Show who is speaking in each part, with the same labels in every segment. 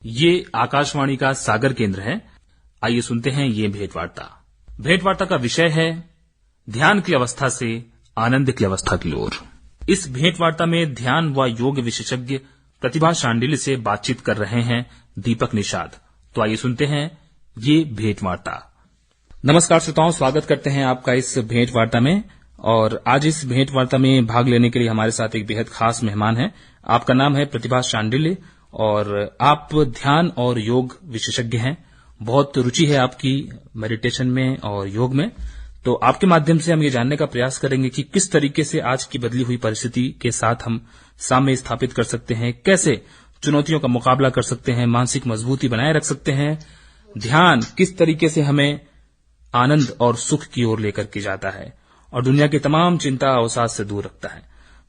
Speaker 1: ये आकाशवाणी का सागर केंद्र है। आइए सुनते हैं ये भेंटवार्ता। भेंटवार्ता का विषय है ध्यान की अवस्था से आनंद की अवस्था की ओर। इस भेंटवार्ता में ध्यान व योग विशेषज्ञ प्रतिभा शांडिल्य से बातचीत कर रहे हैं दीपक निषाद। तो आइए सुनते हैं ये भेंटवार्ता। नमस्कार श्रोताओं, स्वागत करते हैं आपका इस भेंटवार्ता में। और आज इस भेंटवार्ता में भाग लेने के लिए हमारे साथ एक बेहद खास मेहमान है। आपका नाम है प्रतिभा शांडिल्य और आप ध्यान और योग विशेषज्ञ हैं। बहुत रुचि है आपकी मेडिटेशन में और योग में। तो आपके माध्यम से हम ये जानने का प्रयास करेंगे कि किस तरीके से आज की बदली हुई परिस्थिति के साथ हम साम्य स्थापित कर सकते हैं, कैसे चुनौतियों का मुकाबला कर सकते हैं, मानसिक मजबूती बनाए रख सकते हैं, ध्यान किस तरीके से हमें आनंद और सुख की ओर लेकर के जाता है और दुनिया की तमाम चिंता अवसाद से दूर रखता है।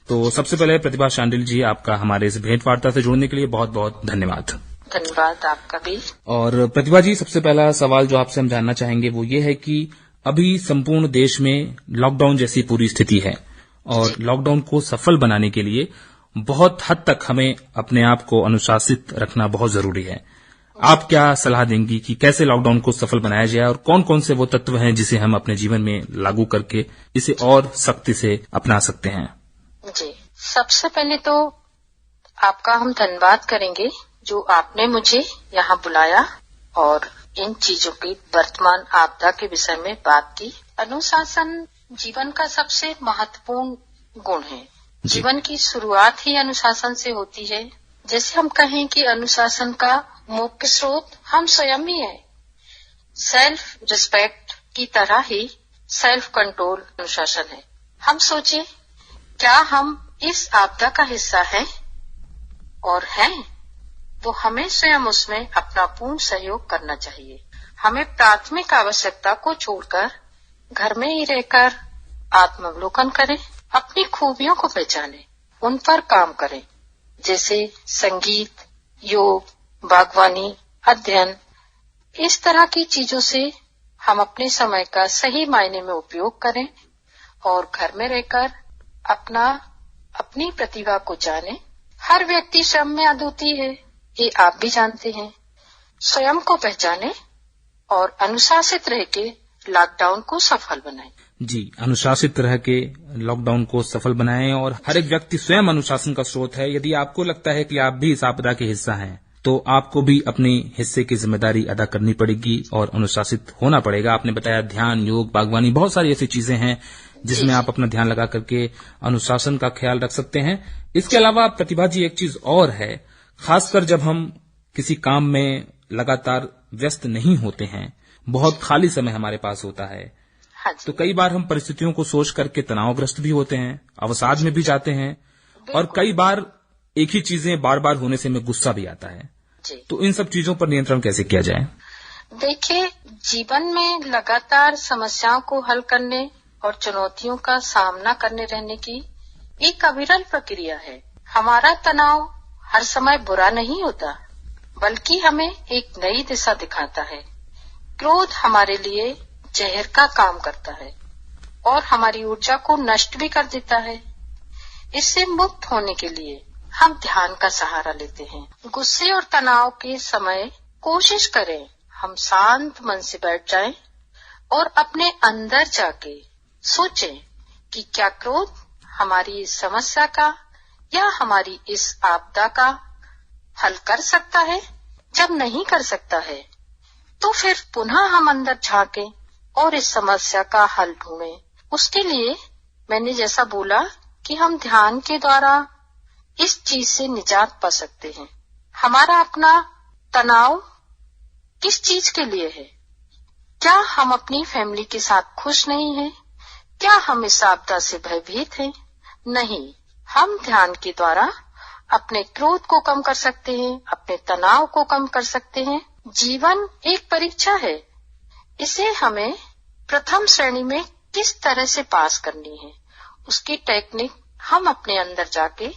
Speaker 1: तो सबसे पहले प्रतिभा शांडिल्य जी, आपका हमारे इस भेंटवार्ता से जुड़ने के लिए बहुत बहुत धन्यवाद।
Speaker 2: धन्यवाद आपका भी।
Speaker 1: और प्रतिभा जी, सबसे पहला सवाल जो आपसे हम जानना चाहेंगे वो ये है कि अभी संपूर्ण देश में लॉकडाउन जैसी पूरी स्थिति है और लॉकडाउन को सफल बनाने के लिए बहुत हद तक हमें अपने आप को अनुशासित रखना बहुत जरूरी है। आप क्या सलाह देंगी कि कैसे लॉकडाउन को सफल बनाया जाए और कौन कौन से वो तत्व हैं जिसे हम अपने जीवन में लागू करके इसे और सख्ती से अपना सकते हैं?
Speaker 2: जी, सबसे पहले तो आपका हम धन्यवाद करेंगे जो आपने मुझे यहाँ बुलाया और इन चीजों की वर्तमान आपदा के विषय में बात की। अनुशासन जीवन का सबसे महत्वपूर्ण गुण है। जीवन की शुरुआत ही अनुशासन से होती है। जैसे हम कहें कि अनुशासन का मुख्य स्रोत हम स्वयं ही है। सेल्फ रिस्पेक्ट की तरह ही सेल्फ कंट्रोल अनुशासन है। हम सोचे, क्या हम इस आपदा का हिस्सा हैं और हैं, तो हमें स्वयं उसमें अपना पूर्ण सहयोग करना चाहिए। हमें प्राथमिक आवश्यकता को छोड़कर घर में ही रहकर आत्मावलोकन करें, अपनी खूबियों को पहचानें, उन पर काम करें, जैसे संगीत, योग, बागवानी, अध्ययन। इस तरह की चीजों से हम अपने समय का सही मायने में उपयोग करें और घर में रहकर अपनी प्रतिभा को जाने। हर व्यक्ति श्रम में अद्वितीय है, ये आप भी जानते हैं। स्वयं को पहचाने और अनुशासित रह के लॉकडाउन को सफल बनाएं।
Speaker 1: जी, अनुशासित रह के लॉकडाउन को सफल बनाएं और हर एक व्यक्ति स्वयं अनुशासन का स्रोत है। यदि आपको लगता है कि आप भी इस आपदा के हिस्सा हैं, तो आपको भी अपने हिस्से की जिम्मेदारी अदा करनी पड़ेगी और अनुशासित होना पड़ेगा। आपने बताया ध्यान, योग, बागवानी, बहुत सारी ऐसी चीजें हैं जिसमें आप अपना ध्यान लगा करके अनुशासन का ख्याल रख सकते हैं। इसके अलावा प्रतिभा जी, एक चीज और है, खासकर जब हम किसी काम में लगातार व्यस्त नहीं होते हैं, बहुत खाली समय हमारे पास होता है, तो कई बार हम परिस्थितियों को सोच करके तनावग्रस्त भी होते हैं, अवसाद में भी जाते हैं और कई बार एक ही चीजें बार बार होने से हमें गुस्सा भी आता है। तो इन सब चीजों पर नियंत्रण कैसे किया जाए?
Speaker 2: देखिए, जीवन में लगातार समस्याओं को हल करने और चुनौतियों का सामना करने रहने की एक अविरल प्रक्रिया है। हमारा तनाव हर समय बुरा नहीं होता, बल्कि हमें एक नई दिशा दिखाता है। क्रोध हमारे लिए जहर का काम करता है और हमारी ऊर्जा को नष्ट भी कर देता है। इससे मुक्त होने के लिए हम ध्यान का सहारा लेते हैं। गुस्से और तनाव के समय कोशिश करें हम शांत मन से बैठ जाएं और अपने अंदर जाके सोचें कि क्या क्रोध हमारी इस समस्या का या हमारी इस आपदा का हल कर सकता है। जब नहीं कर सकता है तो फिर पुनः हम अंदर झांकें और इस समस्या का हल ढूंढें। उसके लिए मैंने जैसा बोला कि हम ध्यान के द्वारा इस चीज से निजात पा सकते हैं। हमारा अपना तनाव किस चीज के लिए है? क्या हम अपनी फैमिली के साथ खुश नहीं हैं? क्या हम इस आपदा से भयभीत हैं? नहीं, हम ध्यान के द्वारा अपने क्रोध को कम कर सकते हैं, अपने तनाव को कम कर सकते हैं। जीवन एक परीक्षा है, इसे हमें प्रथम श्रेणी में किस तरह से पास करनी है, उसकी टेक्निक हम अपने अंदर जाके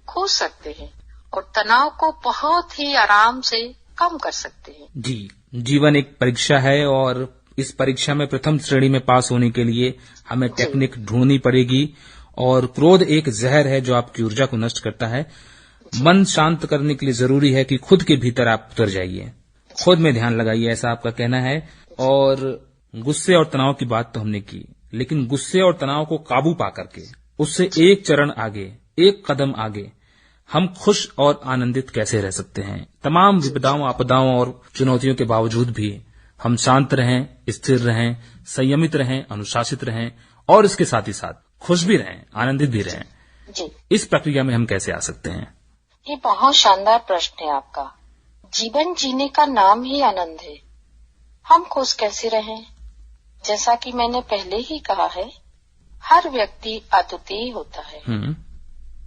Speaker 2: खोज सकते हैं और तनाव को बहुत ही आराम से कम कर सकते हैं।
Speaker 1: जी, जीवन एक परीक्षा है और इस परीक्षा में प्रथम श्रेणी में पास होने के लिए हमें टेक्निक ढूंढनी पड़ेगी और क्रोध एक जहर है जो आपकी ऊर्जा को नष्ट करता है। मन शांत करने के लिए जरूरी है कि खुद के भीतर आप उतर जाइए, खुद में ध्यान लगाइए, ऐसा आपका कहना है। और गुस्से और तनाव की बात तो हमने की, लेकिन गुस्से और तनाव को काबू पा करके उससे एक चरण आगे, एक कदम आगे हम खुश और आनंदित कैसे रह सकते हैं। तमाम विपदाओं, आपदाओं और चुनौतियों के बावजूद भी हम शांत रहें, स्थिर रहें, संयमित रहें, अनुशासित रहें और इसके साथ ही साथ खुश भी रहें, आनंदित भी रहें।
Speaker 2: जी,
Speaker 1: इस प्रक्रिया में हम कैसे आ सकते हैं?
Speaker 2: ये बहुत शानदार प्रश्न है आपका। जीवन जीने का नाम ही आनंद है। हम खुश कैसे रहें? जैसा कि मैंने पहले ही कहा है, हर व्यक्ति अद्वितीय होता है।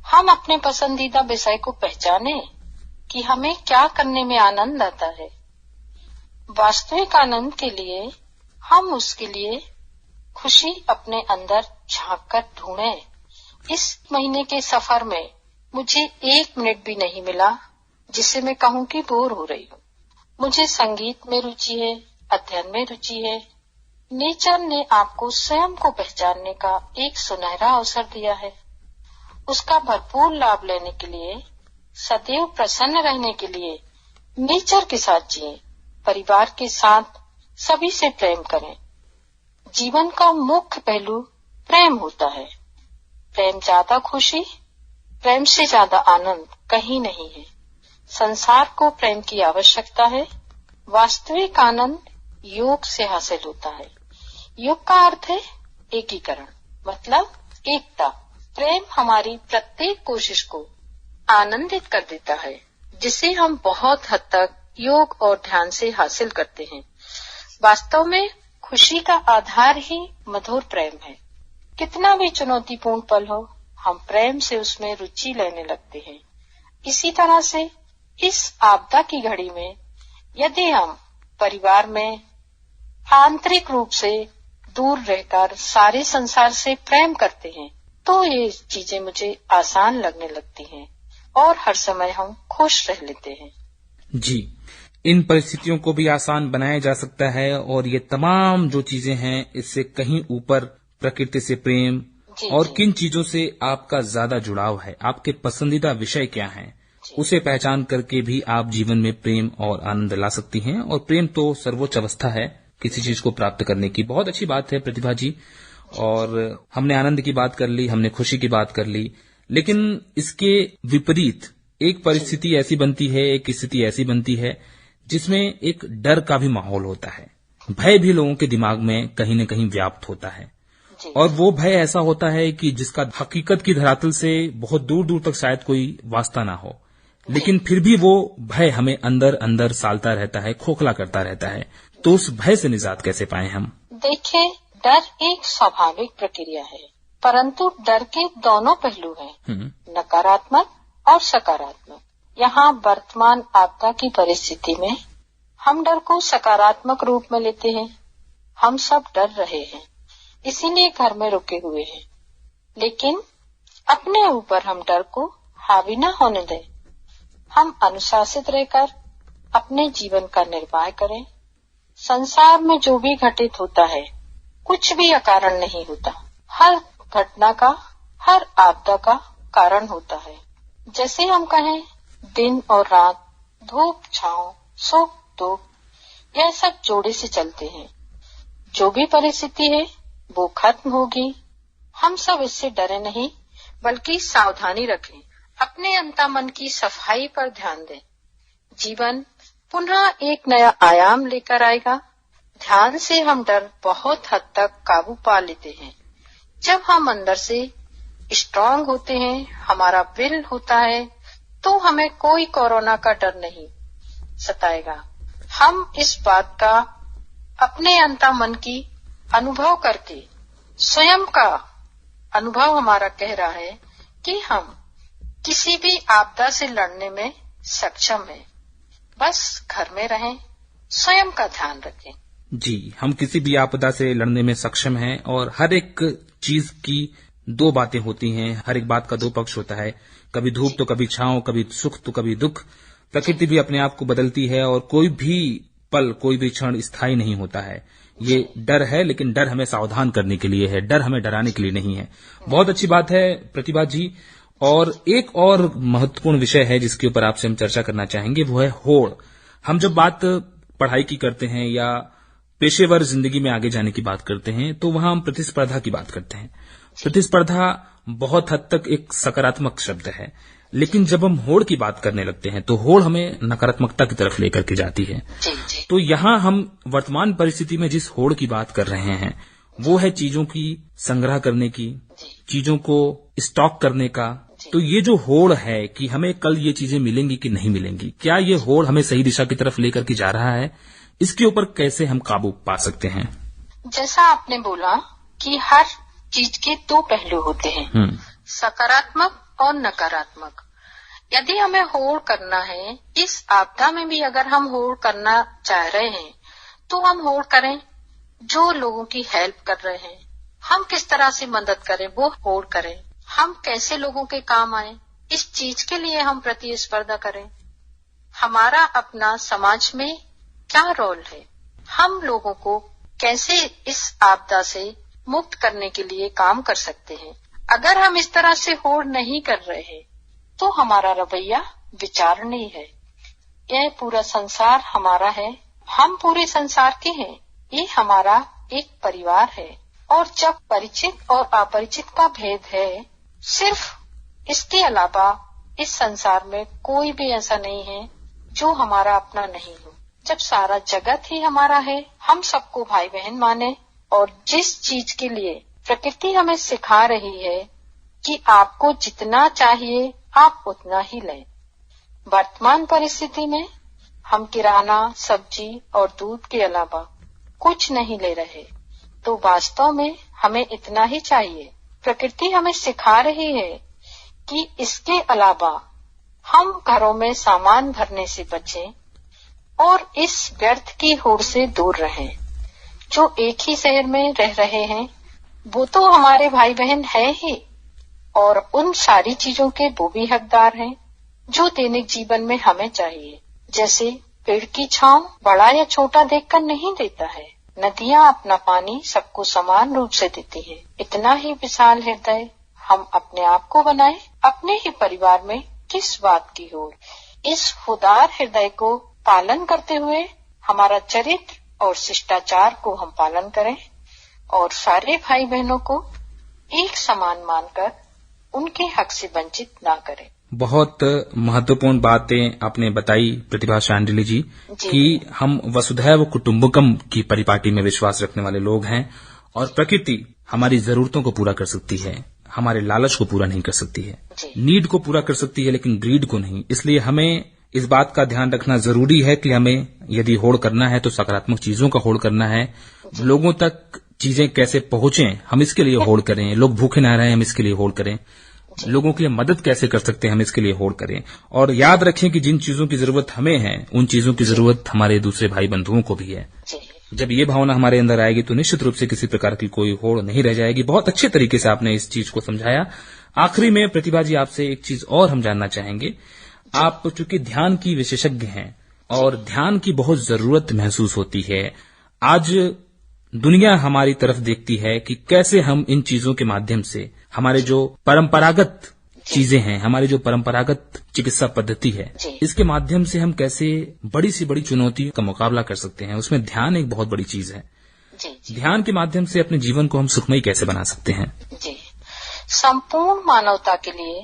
Speaker 2: हम अपने पसंदीदा विषय को पहचाने कि हमें क्या करने में आनंद आता है। वास्तविक आनंद के लिए हम उसके लिए खुशी अपने अंदर झांक कर ढूंढें। इस महीने के सफर में मुझे 1 मिनट भी नहीं मिला जिससे मैं कहूँ कि बोर हो रही हूँ। मुझे संगीत में रुचि है, अध्ययन में रुचि है। नेचर ने आपको स्वयं को पहचानने का एक सुनहरा अवसर दिया है। उसका भरपूर लाभ लेने के लिए, सदैव प्रसन्न रहने के लिए नेचर के साथ जिएं, परिवार के साथ सभी से प्रेम करें। जीवन का मुख्य पहलू प्रेम होता है। प्रेम ज्यादा खुशी, प्रेम से ज्यादा आनंद कहीं नहीं है। संसार को प्रेम की आवश्यकता है। वास्तविक आनंद योग से हासिल होता है। योग का अर्थ है एकीकरण, मतलब एकता। प्रेम हमारी प्रत्येक कोशिश को आनंदित कर देता है, जिसे हम बहुत हद तक योग और ध्यान से हासिल करते हैं। वास्तव में खुशी का आधार ही मधुर प्रेम है। कितना भी चुनौतीपूर्ण पल हो, हम प्रेम से उसमें रुचि लेने लगते हैं। इसी तरह से इस आपदा की घड़ी में यदि हम परिवार में आंतरिक रूप से दूर रहकर सारे संसार से प्रेम करते हैं, तो ये चीजें मुझे आसान लगने लगती हैं और हर समय हम खुश रह लेते हैं।
Speaker 1: जी, इन परिस्थितियों को भी आसान बनाया जा सकता है और ये तमाम जो चीजें हैं, इससे कहीं ऊपर प्रकृति से प्रेम और किन चीजों से आपका ज्यादा जुड़ाव है, आपके पसंदीदा विषय क्या हैं, उसे पहचान करके भी आप जीवन में प्रेम और आनंद ला सकती हैं। और प्रेम तो सर्वोच्च अवस्था है किसी चीज को प्राप्त करने की। बहुत अच्छी बात है प्रतिभा जी। और हमने आनंद की बात कर ली, हमने खुशी की बात कर ली, लेकिन इसके विपरीत एक परिस्थिति ऐसी बनती है, एक स्थिति ऐसी बनती है जिसमें एक डर का भी माहौल होता है। भय भी लोगों के दिमाग में कहीं न कहीं व्याप्त होता है और वो भय ऐसा होता है कि जिसका हकीकत की धरातल से बहुत दूर दूर तक शायद कोई वास्ता ना हो, लेकिन फिर भी वो भय हमें अंदर अंदर सालता रहता है, खोखला करता रहता है। तो उस भय से निजात कैसे पाएं हम?
Speaker 2: देखिए, डर एक स्वाभाविक प्रक्रिया है, परंतु डर के दोनों पहलू हैं, नकारात्मक और सकारात्मक। यहाँ वर्तमान आपदा की परिस्थिति में हम डर को सकारात्मक रूप में लेते हैं। हम सब डर रहे हैं, इसीलिए घर में रुके हुए हैं, लेकिन अपने ऊपर हम डर को हावी न होने दें। हम अनुशासित रहकर अपने जीवन का निर्वाह करें। संसार में जो भी घटित होता है, कुछ भी अकारण नहीं होता। हर घटना का, हर आपदा का कारण होता है। जैसे हम कहें, दिन और रात, धूप छांव, सुख दुख, यह सब जोड़े से चलते हैं। जो भी परिस्थिति है वो खत्म होगी। हम सब इससे डरे नहीं, बल्कि सावधानी रखें। अपने अंतर्मन की सफाई पर ध्यान दें। जीवन पुनः एक नया आयाम लेकर आएगा। ध्यान से हम डर बहुत हद तक काबू पा लेते हैं। जब हम अंदर से स्ट्रांग होते हैं, हमारा विल होता है, तो हमें कोई कोरोना का डर नहीं सताएगा। हम इस बात का अपने अंतर्मन की अनुभव करके, स्वयं का अनुभव हमारा कह रहा है कि हम किसी भी आपदा से लड़ने में सक्षम हैं। बस घर में रहें, स्वयं का ध्यान रखें।
Speaker 1: जी, हम किसी भी आपदा से लड़ने में सक्षम हैं और हर एक चीज की दो बातें होती हैं, हर एक बात का दो पक्ष होता है। कभी धूप तो कभी छांव, कभी सुख तो कभी दुख। प्रकृति भी अपने आप को बदलती है और कोई भी पल, कोई भी क्षण स्थायी नहीं होता है। ये डर है, लेकिन डर हमें सावधान करने के लिए है, डर हमें डराने के लिए नहीं है। बहुत अच्छी बात है प्रतिभा जी। और एक और महत्वपूर्ण विषय है जिसके ऊपर आपसे हम चर्चा करना चाहेंगे, वो है होड़। हम जब बात पढ़ाई की करते हैं या पेशेवर जिंदगी में आगे जाने की बात करते हैं तो वहां हम प्रतिस्पर्धा की बात करते हैं। प्रतिस्पर्धा बहुत हद तक एक सकारात्मक शब्द है, लेकिन जब हम होड़ की बात करने लगते हैं तो होड़ हमें नकारात्मकता की तरफ लेकर के जाती है। तो यहाँ हम वर्तमान परिस्थिति में जिस होड़ की बात कर रहे हैं वो है चीजों की संग्रह करने की, चीजों को स्टॉक करने का। तो ये जो होड़ है कि हमें कल ये चीजें मिलेंगी कि नहीं मिलेंगी, क्या ये होड़ हमें सही दिशा की तरफ लेकर के जा रहा है, इसके ऊपर कैसे हम काबू पा सकते हैं?
Speaker 2: जैसा आपने बोला कि हर चीज के दो पहलू होते हैं, सकारात्मक और नकारात्मक। यदि हमें होड़ करना है, इस आपदा में भी अगर हम होड़ करना चाह रहे हैं तो हम होड़ करें जो लोगों की हेल्प कर रहे हैं, हम किस तरह से मदद करें वो होड़ करें, हम कैसे लोगों के काम आए इस चीज के लिए हम प्रतिस्पर्धा करें। हमारा अपना समाज में क्या रोल है, हम लोगों को कैसे इस आपदा से मुक्त करने के लिए काम कर सकते हैं। अगर हम इस तरह से होड़ नहीं कर रहे हैं तो हमारा रवैया विचारणीय है। यह पूरा संसार हमारा है, हम पूरे संसार के हैं, ये हमारा एक परिवार है। और जब परिचित और अपरिचित का भेद है, सिर्फ इसके अलावा इस संसार में कोई भी ऐसा नहीं है जो हमारा अपना नहीं हो। जब सारा जगत ही हमारा है, हम सबको भाई बहन माने। और जिस चीज के लिए प्रकृति हमें सिखा रही है कि आपको जितना चाहिए आप उतना ही लें, वर्तमान परिस्थिति में हम किराना, सब्जी और दूध के अलावा कुछ नहीं ले रहे, तो वास्तव में हमें इतना ही चाहिए। प्रकृति हमें सिखा रही है कि इसके अलावा हम घरों में सामान भरने से बचें और इस व्यर्थ की होड़ से दूर रहें। जो एक ही शहर में रह रहे हैं वो तो हमारे भाई बहन है ही, और उन सारी चीजों के वो भी हकदार हैं जो दैनिक जीवन में हमें चाहिए। जैसे पेड़ की छांव बड़ा या छोटा देखकर नहीं देता है, नदियां अपना पानी सबको समान रूप से देती है। इतना ही विशाल हृदय हम अपने आप को बनाए, अपने ही परिवार में किस बात की होड़। इस उदार हृदय को पालन करते हुए हमारा चरित्र और शिष्टाचार को हम पालन करें और सारे भाई बहनों को एक समान मानकर उनके हक से वंचित ना करें।
Speaker 1: बहुत महत्वपूर्ण बातें आपने बताई प्रतिभा शांडिल्य जी कि हम वसुधैव कुटुंबकम की परिपाटी में विश्वास रखने वाले लोग हैं और प्रकृति हमारी जरूरतों को पूरा कर सकती है, हमारे लालच को पूरा नहीं कर सकती है। नीड को पूरा कर सकती है लेकिन ग्रीड को नहीं। इसलिए हमें इस बात का ध्यान रखना जरूरी है कि हमें यदि होड़ करना है तो सकारात्मक चीजों का होड़ करना है। लोगों तक चीजें कैसे पहुंचें हम इसके लिए होड़ करें, लोग भूखे ना रहें हम इसके लिए होड़ करें, लोगों के लिए मदद कैसे कर सकते हैं हम इसके लिए होड़ करें। और याद रखें कि जिन चीजों की जरूरत हमें है उन चीजों की जरूरत हमारे दूसरे भाई बंधुओं को भी है। जब ये भावना हमारे अंदर आएगी तो निश्चित रूप से किसी प्रकार की कोई होड़ नहीं रह जाएगी। बहुत अच्छे तरीके से आपने इस चीज को समझाया। आखिरी में प्रतिभा जी आपसे एक चीज और हम जानना चाहेंगे। आप चूंकि ध्यान की विशेषज्ञ हैं और ध्यान की बहुत जरूरत महसूस होती है, आज दुनिया हमारी तरफ देखती है कि कैसे हम इन चीजों के माध्यम से हमारे जो परंपरागत चीजें हैं, हमारी जो परंपरागत चिकित्सा पद्धति है, इसके माध्यम से हम कैसे बड़ी से बड़ी चुनौतियों का मुकाबला कर सकते हैं। उसमें ध्यान एक बहुत बड़ी चीज है। ध्यान के माध्यम से अपने जीवन को हम सुखमयी कैसे बना सकते हैं?
Speaker 2: जी, संपूर्ण मानवता के लिए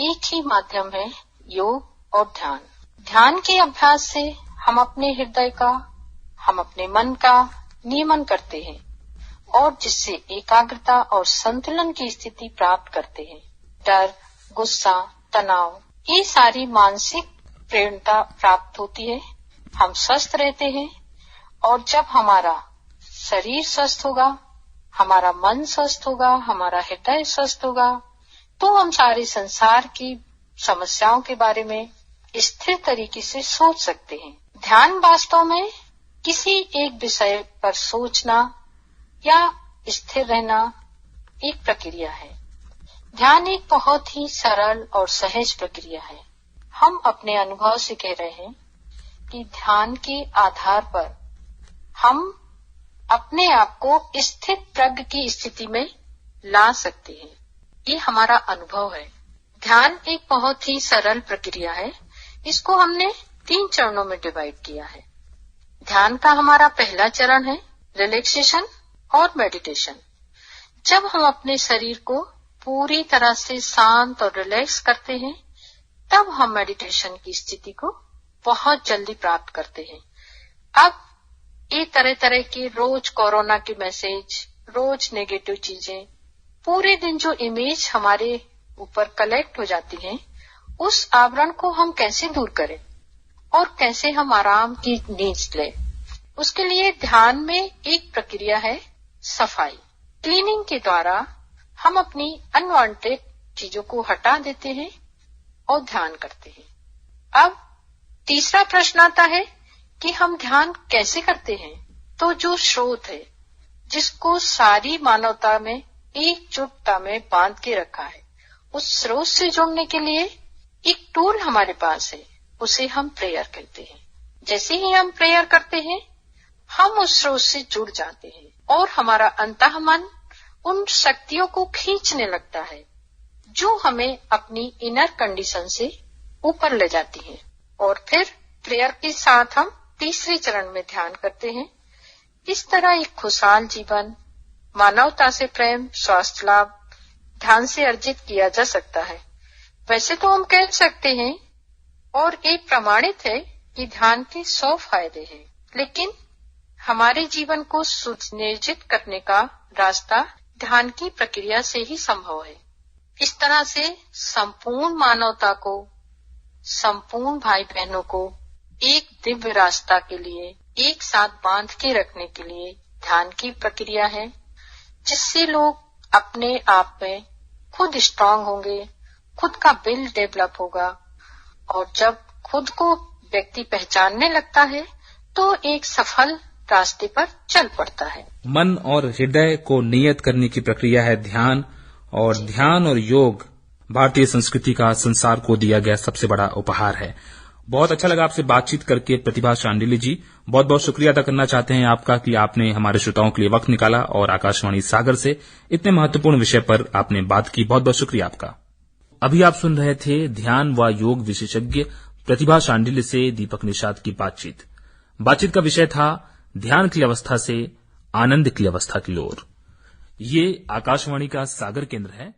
Speaker 2: एक ही माध्यम है, योग और ध्यान। ध्यान के अभ्यास से हम अपने हृदय का, हम अपने मन का नियमन करते हैं और जिससे एकाग्रता और संतुलन की स्थिति प्राप्त करते हैं। डर, गुस्सा, तनाव, ये सारी मानसिक प्रेरणा प्राप्त होती है। हम स्वस्थ रहते हैं और जब हमारा शरीर स्वस्थ होगा, हमारा मन स्वस्थ होगा, हमारा हृदय स्वस्थ होगा, तो हम सारे संसार की समस्याओं के बारे में स्थिर तरीके से सोच सकते हैं। ध्यान वास्तव में किसी एक विषय पर सोचना या स्थिर रहना एक प्रक्रिया है। ध्यान एक बहुत ही सरल और सहज प्रक्रिया है। हम अपने अनुभव से कह रहे हैं कि ध्यान के आधार पर हम अपने आप को स्थित प्रज्ञ की स्थिति में ला सकते हैं। ये हमारा अनुभव है। ध्यान एक बहुत ही सरल प्रक्रिया है। इसको हमने 3 चरणों में डिवाइड किया है। ध्यान का हमारा पहला चरण है रिलैक्सेशन और मेडिटेशन। जब हम अपने शरीर को पूरी तरह से शांत और रिलैक्स करते हैं, तब हम मेडिटेशन की स्थिति को बहुत जल्दी प्राप्त करते हैं। अब ये तरह तरह के रोज कोरोना के मैसेज, रोज नेगेटिव चीजें, पूरे दिन जो इमेज हमारे ऊपर कलेक्ट हो जाती हैं, उस आवरण को हम कैसे दूर करें और कैसे हम आराम की नींद लें। उसके लिए ध्यान में एक प्रक्रिया है सफाई। क्लीनिंग के द्वारा हम अपनी अनवांटेड चीजों को हटा देते हैं और ध्यान करते हैं। अब तीसरा प्रश्न आता है कि हम ध्यान कैसे करते हैं। तो जो स्रोत है, जिसको सारी मानवता में एकजुटता में बांध के रखा है, उस स्रोत से जुड़ने के लिए एक टूल हमारे पास है, उसे हम प्रेयर कहते हैं। जैसे ही हम प्रेयर करते हैं, हम उस स्रोत से जुड़ जाते हैं और हमारा अंतःमन उन शक्तियों को खींचने लगता है जो हमें अपनी इनर कंडीशन से ऊपर ले जाती है। और फिर प्रेयर के साथ हम तीसरे चरण में ध्यान करते हैं। इस तरह एक खुशहाल जीवन, मानवता से प्रेम, स्वास्थ्य लाभ ध्यान से अर्जित किया जा सकता है। वैसे तो हम कह सकते हैं और ये प्रमाणित है कि ध्यान के 100 फायदे हैं, लेकिन हमारे जीवन को सुनियोजित करने का रास्ता ध्यान की प्रक्रिया से ही संभव है। इस तरह से संपूर्ण मानवता को, संपूर्ण भाई बहनों को एक दिव्य रास्ता के लिए एक साथ बांध के रखने के लिए ध्यान की प्रक्रिया है, जिससे लोग अपने आप में खुद स्ट्रांग होंगे, खुद का विल डेवलप होगा, और जब खुद को व्यक्ति पहचानने लगता है तो एक सफल रास्ते पर चल पड़ता है।
Speaker 1: मन और हृदय को नियत करने की प्रक्रिया है ध्यान, और ध्यान और योग भारतीय संस्कृति का संसार को दिया गया सबसे बड़ा उपहार है। बहुत अच्छा लगा आपसे बातचीत करके प्रतिभा शांडिल्य जी। बहुत बहुत शुक्रिया अदा करना चाहते हैं आपका कि आपने हमारे श्रोताओं के लिए वक्त निकाला और आकाशवाणी सागर से इतने महत्वपूर्ण विषय पर आपने बात की। बहुत बहुत शुक्रिया आपका। अभी आप सुन रहे थे ध्यान व योग विशेषज्ञ प्रतिभा शांडिल्य से दीपक निषाद की बातचीत। बातचीत का विषय था ध्यान की अवस्था से आनंद की अवस्था की ओर। ये आकाशवाणी का सागर केंद्र है।